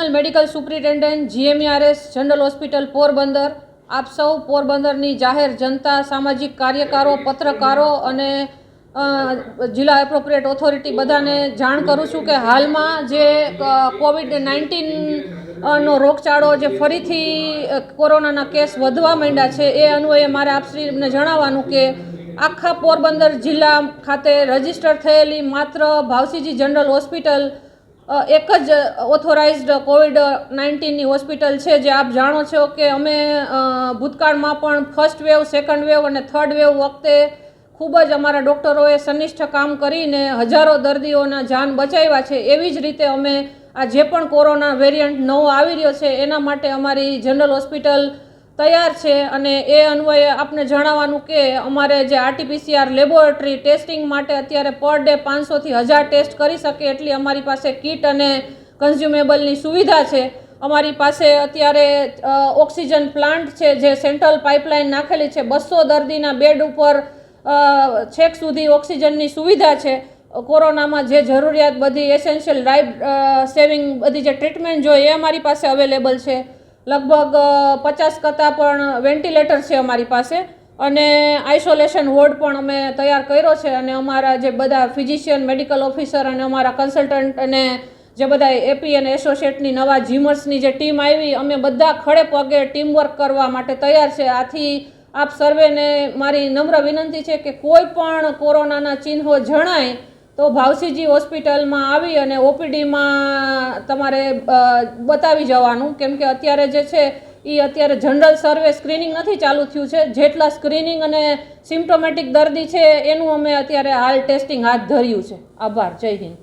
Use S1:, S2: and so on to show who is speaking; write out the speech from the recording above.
S1: Additional medical superintendent GMERS general hospital Porbandar, આપ સૌ પોરબંદરની જાહેર જનતા, સામાજિક કાર્યકરો, પત્રકારો અને જિલ્લા એપ્રોપ્રિએટ ઓથોરિટી બધાને જાણ કરું છું કે હાલમાં જે COVID-19 નો રોગચાળો જે ફરીથી કોરોનાના કેસ વધવા માંડ્યા છે એ અન્વયે મારે આપશ્રીને જણાવવાનું કે આખા પોરબંદર જિલ્લા ખાતે રજીસ્ટર થયેલી માત્ર ભાવસીજી જનરલ હોસ્પિટલ એક જ ઓથોરાઇઝડ COVID-19ની હોસ્પિટલ છે, જે આપ જાણો છો કે અમે ભૂતકાળમાં પણ ફર્સ્ટ વેવ, સેકન્ડ વેવ અને થર્ડ વેવ વખતે ખૂબ જ અમારા ડૉક્ટરોએ સનિષ્ઠ કામ કરીને હજારો દર્દીઓના જાન બચાવ્યા છે. એવી જ રીતે અમે આ જે પણ કોરોના વેરિયન્ટ નવો આવી રહ્યો છે એના માટે અમારી જનરલ હોસ્પિટલ તૈયાર છે. અને એ અન્વયે આપને જણાવવાનું કે અમારે જે RT-PCR લેબોરેટરી ટેસ્ટિંગ માટે અત્યારે પર ડે 500થી 1000 ટેસ્ટ કરી શકે એટલી અમારી પાસે કીટ અને કન્ઝ્યુમેબલની સુવિધા છે. અમારી પાસે અત્યારે ઓક્સિજન પ્લાન્ટ છે, જે સેન્ટ્રલ પાઇપલાઇન નાખેલી છે. 200 દર્દીના બેડ ઉપર છેક સુધી ઓક્સિજનની સુવિધા છે. કોરોનામાં જે જરૂરિયાત બધી એસેન્શિયલ લાઈફ સેવિંગ બધી જે ટ્રીટમેન્ટ જોઈએ એ અમારી પાસે અવેલેબલ છે. લગભગ 50 કરતાં પણ વેન્ટિલેટર છે અમારી પાસે, અને આઇસોલેશન વોર્ડ પણ અમે તૈયાર કર્યો છે. અને અમારા જે બધા ફિઝિશિયન, મેડિકલ ઓફિસર અને અમારા કન્સલ્ટન્ટ અને જે બધા AP અને એસોસિએટની નવા જીમર્સની જે ટીમ આવી, અમે બધા ખડે પગે ટીમવર્ક કરવા માટે તૈયાર છે. આથી આપ સર્વેને મારી નમ્ર વિનંતી છે કે કોઈ પણ કોરોનાના ચિહ્નો જણાય તો ભાવસીજી હોસ્પિટલમાં આવી અને OPDમાં તમારે બતાવી જવાનું, કેમ કે અત્યારે જે છે એ અત્યારે જનરલ સર્વે સ્ક્રીનિંગ નથી ચાલુ થયું છે. જેટલા સ્ક્રીનિંગ અને સિમ્પ્ટોમેટિક દર્દી છે એનું અમે અત્યારે હાલ ટેસ્ટિંગ હાથ ધર્યું છે. આભાર. જય હિન્દ.